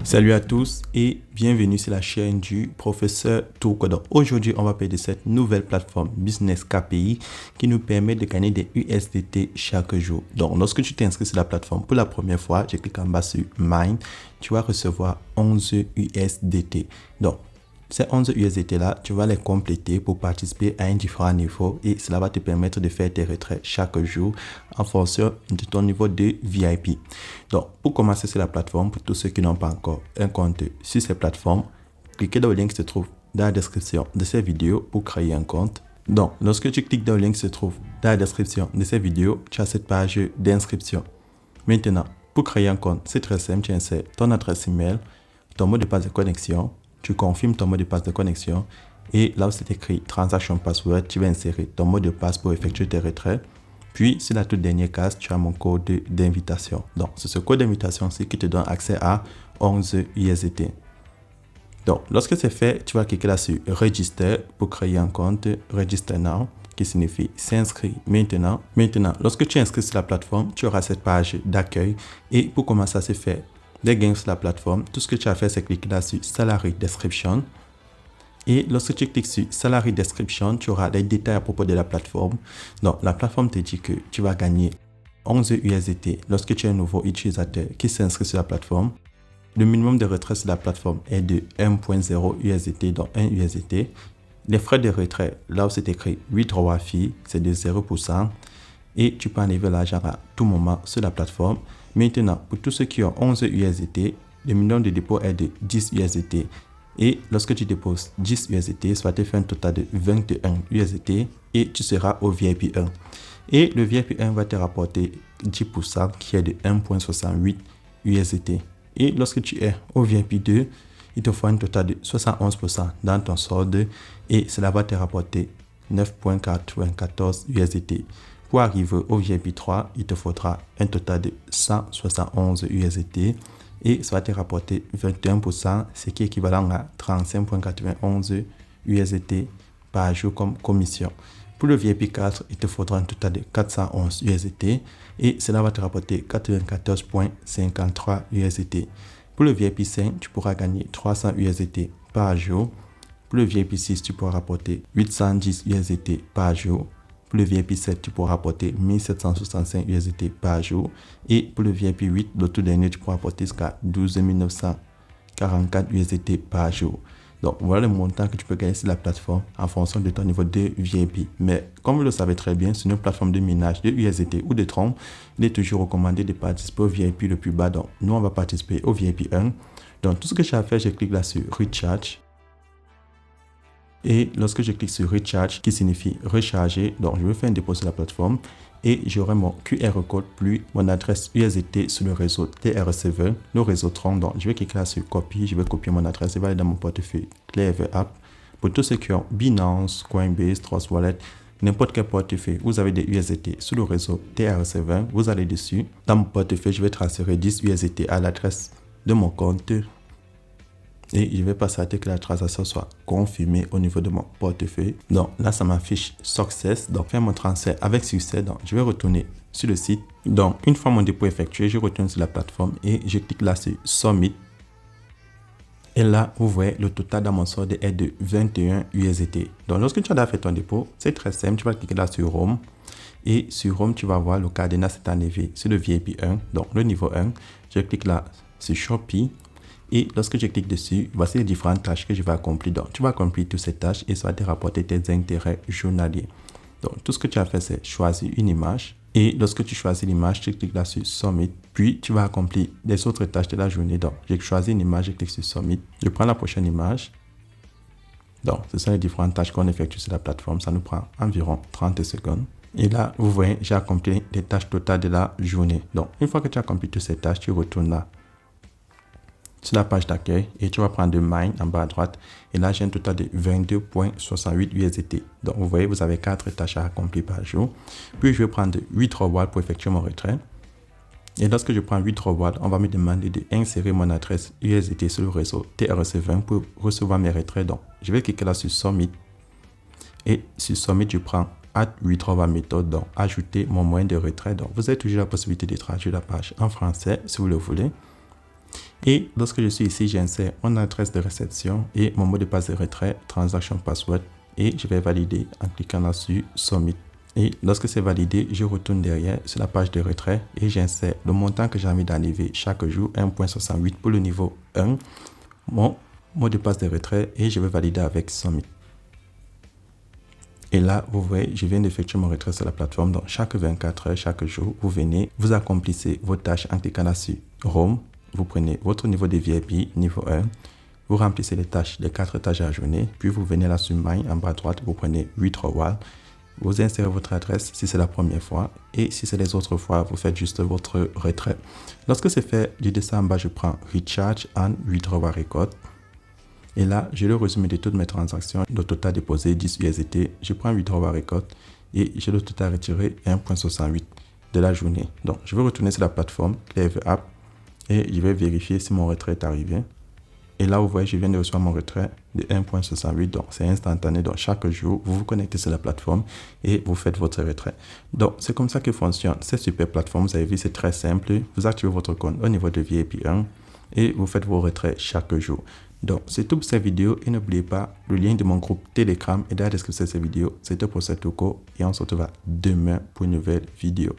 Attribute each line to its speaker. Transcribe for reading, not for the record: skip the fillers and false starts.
Speaker 1: Salut à tous et bienvenue sur la chaîne du professeur Tourko. Donc aujourd'hui, on va parler de cette nouvelle plateforme Business KPI qui nous permet de gagner des USDT chaque jour. Donc lorsque tu t'inscris sur la plateforme pour la première fois, je clique en bas sur Mine, tu vas recevoir 11 USDT. Donc ces 11 USDT là, tu vas les compléter pour participer à un différent niveau et cela va te permettre de faire tes retraits chaque jour en fonction de ton niveau de VIP. Donc, pour commencer sur la plateforme, pour tous ceux qui n'ont pas encore un compte sur cette plateforme, cliquez dans le lien qui se trouve dans la description de cette vidéo pour créer un compte. Donc, lorsque tu cliques dans le lien qui se trouve dans la description de cette vidéo, tu as cette page d'inscription. Maintenant, pour créer un compte, c'est très simple, tu insères ton adresse email, ton mot de passe de connexion, tu confirmes ton mot de passe de connexion et là où c'est écrit Transaction Password, tu vas insérer ton mot de passe pour effectuer tes retraits. Puis, sur la toute dernière case, tu as mon code d'invitation. Donc, c'est ce code d'invitation-ci qui te donne accès à 11 USDT. Donc, lorsque c'est fait, tu vas cliquer là sur Register pour créer un compte Register Now, qui signifie s'inscrire maintenant. Maintenant, lorsque tu es inscrit sur la plateforme, tu auras cette page d'accueil. Et pour commencer à se faire des gains sur la plateforme, tout ce que tu as fait, c'est cliquer là sur Salary Description. Et lorsque tu cliques sur Salary Description, tu auras des détails à propos de la plateforme. Donc, la plateforme te dit que tu vas gagner 11 USDT lorsque tu es un nouveau utilisateur qui s'inscrit sur la plateforme. Le minimum de retrait sur la plateforme est de 1.0 USDT, donc 1 USDT. Les frais de retrait, là où c'est écrit Withdrawal Fee, c'est de 0%. Et tu peux enlever l'argent à tout moment sur la plateforme. Maintenant, pour tous ceux qui ont 11 USDT, le minimum de dépôt est de 10 USDT. Et lorsque tu déposes 10 USDT, ça va te faire un total de 21 USDT et tu seras au VIP 1. Et le VIP 1 va te rapporter 10% qui est de 1.68 USDT. Et lorsque tu es au VIP 2, il te faut un total de 71% dans ton solde et cela va te rapporter 9.94 USDT. Pour arriver au VIP 3, il te faudra un total de 171 USDT. Et ça va te rapporter 21%, ce qui est équivalent à 35.91 USDT par jour comme commission. Pour le VIP 4, il te faudra un total de 411 USDT et cela va te rapporter 94.53 USDT. Pour le VIP 5, tu pourras gagner 300 USDT par jour. Pour le VIP 6, tu pourras rapporter 810 USDT par jour. Pour le VIP 7, tu pourras rapporter 1765 USDT par jour. Et pour le VIP 8, le tout dernier, tu pourras rapporter jusqu'à 12 944 USDT par jour. Donc, voilà le montant que tu peux gagner sur la plateforme en fonction de ton niveau de VIP. Mais comme vous le savez très bien, sur une plateforme de minage de USDT ou de Tron, il est toujours recommandé de participer au VIP le plus bas. Donc, nous, on va participer au VIP 1. Donc, tout ce que j'ai à faire, je clique là sur Recharge. Et lorsque je clique sur Recharge, qui signifie recharger, donc je vais faire un dépôt sur la plateforme et j'aurai mon QR code plus mon adresse USDT sur le réseau TRC20, le réseau Tron. Donc je vais cliquer là sur Copy, je vais copier mon adresse et va aller dans mon portefeuille Clever App. Pour tous ceux qui ont Binance, Coinbase, Trust Wallet, n'importe quel portefeuille, vous avez des USDT sur le réseau TRC20, vous allez dessus. Dans mon portefeuille, je vais transférer 10 USDT à l'adresse de mon compte. Et je vais passer à que la transaction soit confirmée au niveau de mon portefeuille. Donc là, ça m'affiche Success. Donc, faire mon transfert avec succès. Donc, je vais retourner sur le site. Donc, une fois mon dépôt effectué, je retourne sur la plateforme et je clique là sur Submit. Et là, vous voyez, le total dans mon solde est de 21 USDT. Donc, lorsque tu as fait ton dépôt, c'est très simple. Tu vas cliquer là sur Home. Et sur Home, tu vas voir le cadenas s'est enlevé sur le VIP 1. Donc, le niveau 1. Je clique là sur Shopee. Et lorsque je clique dessus, voici les différentes tâches que je vais accomplir. Donc, tu vas accomplir toutes ces tâches et ça va te rapporter tes intérêts journaliers. Donc, tout ce que tu as fait, c'est choisir une image. Et lorsque tu choisis l'image, tu cliques là sur Submit. Puis, tu vas accomplir les autres tâches de la journée. Donc, j'ai choisi une image, je clique sur Submit. Je prends la prochaine image. Donc, ce sont les différentes tâches qu'on effectue sur la plateforme. Ça nous prend environ 30 secondes. Et là, vous voyez, j'ai accompli les tâches totales de la journée. Donc, une fois que tu as accompli toutes ces tâches, tu retournes là sur la page d'accueil et tu vas prendre de Mine en bas à droite et là j'ai un total de 22.68 USDT. Donc vous voyez, vous avez 4 tâches à accomplir par jour. Puis je vais prendre 8 rewards pour effectuer mon retrait. Et lorsque je prends 8 rewards, on va me demander d'insérer mon adresse USDT sur le réseau TRC20 pour recevoir mes retraits. Donc je vais cliquer là sur Submit et sur Submit je prends Add Withdrawal Method, donc ajouter mon moyen de retrait. Donc vous avez toujours la possibilité de traduire la page en français si vous le voulez. Et lorsque je suis ici, j'insère mon adresse de réception et mon mot de passe de retrait, transaction password, et je vais valider en cliquant là-dessus Submit. Et lorsque c'est validé, je retourne derrière sur la page de retrait et j'insère le montant que j'ai envie d'enlever chaque jour, 1.68 pour le niveau 1, mon mot de passe de retrait et je vais valider avec Submit. Et là, vous voyez, je viens d'effectuer mon retrait sur la plateforme. Donc, chaque 24 heures, chaque jour, vous venez, vous accomplissez vos tâches en cliquant là-dessus Home. Vous prenez votre niveau de VIP, niveau 1. Vous remplissez les tâches, les 4 tâches à la journée. Puis, vous venez là sur My, en bas à droite, vous prenez 8 rewards. Vous insérez votre adresse si c'est la première fois. Et si c'est les autres fois, vous faites juste votre retrait. Lorsque c'est fait, du dessin en bas, je prends Recharge and Withdraw Record. Et là, j'ai le résumé de toutes mes transactions. Le total déposé 10 USDT. Je prends Withdraw Record et j'ai le total retiré 1.68 de la journée. Donc, je vais retourner sur la plateforme Clever App et je vais vérifier si mon retrait est arrivé. Et là, vous voyez, je viens de recevoir mon retrait de 1.68. Donc, c'est instantané. Donc, chaque jour, vous vous connectez sur la plateforme et vous faites votre retrait. Donc, c'est comme ça que fonctionne cette super plateforme. Vous avez vu, c'est très simple. Vous activez votre compte au niveau de VIP 1 et vous faites vos retraits chaque jour. Donc, c'est tout pour cette vidéo et n'oubliez pas, le lien de mon groupe Telegram est dans la description de cette vidéo. C'était pour Touko et on se retrouve demain pour une nouvelle vidéo.